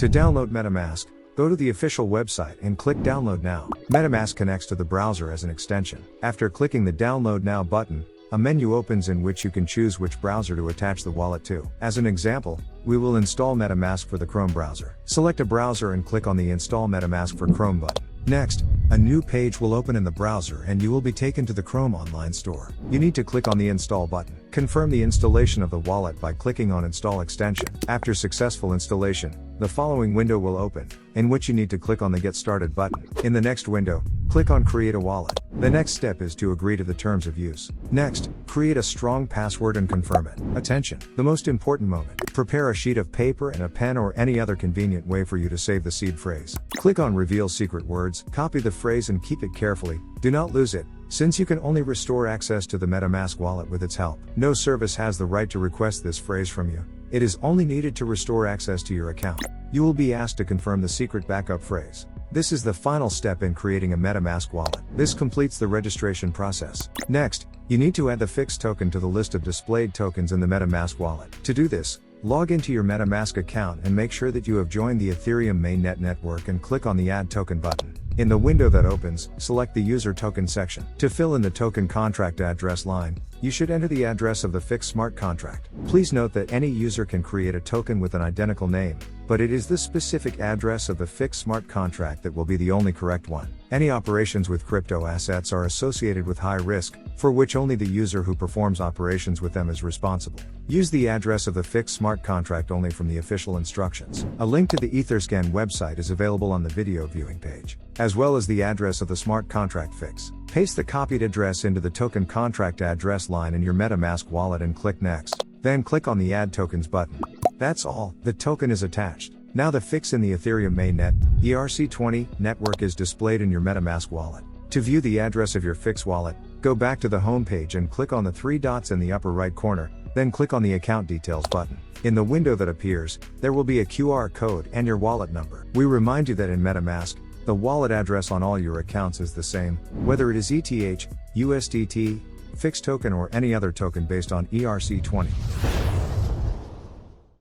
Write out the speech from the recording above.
To download MetaMask, go to the official website and click Download Now. MetaMask connects to the browser as an extension. After clicking the Download Now button, a menu opens in which you can choose which browser to attach the wallet to. As an example, we will install MetaMask for the Chrome browser. Select a browser and click on the Install MetaMask for Chrome button. Next, a new page will open in the browser and you will be taken to the Chrome online store. You need to click on the Install button. Confirm the installation of the wallet by clicking on Install Extension. After successful installation, the following window will open, in which you need to click on the Get Started button. In the next window, click on Create a Wallet. The next step is to agree to the terms of use. Next, create a strong password and confirm it. Attention! The most important moment. Prepare a sheet of paper and a pen or any other convenient way for you to save the seed phrase. Click on Reveal Secret Words, copy the phrase and keep it carefully. Do not lose it, since you can only restore access to the MetaMask wallet with its help. No service has the right to request this phrase from you. It is only needed to restore access to your account. You will be asked to confirm the secret backup phrase. This is the final step in creating a MetaMask wallet. This completes the registration process. Next, you need to add the fixed token to the list of displayed tokens in the MetaMask wallet. To do this, log into your MetaMask account and make sure that you have joined the Ethereum mainnet network and click on the Add Token button. In the window that opens, select the User Token section. To fill in the token contract address line, you should enter the address of the fixed smart contract. Please note that any user can create a token with an identical name, but it is the specific address of the fixed smart contract that will be the only correct one. Any operations with crypto assets are associated with high risk, for which only the user who performs operations with them is responsible. Use the address of the fixed smart contract only from the official instructions. A link to the Etherscan website is available on the video viewing page, as well as the address of the smart contract fix. Paste the copied address into the token contract address line in your MetaMask wallet and click Next. Then click on the Add Tokens button. That's all, the token is attached. Now the fix in the Ethereum mainnet, ERC20, network is displayed in your MetaMask wallet. To view the address of your fix wallet, go back to the home page and click on the three dots in the upper right corner, then click on the Account Details button. In the window that appears, there will be a QR code and your wallet number. We remind you that in MetaMask, the wallet address on all your accounts is the same, whether it is ETH, USDT, fixed token or any other token based on ERC20.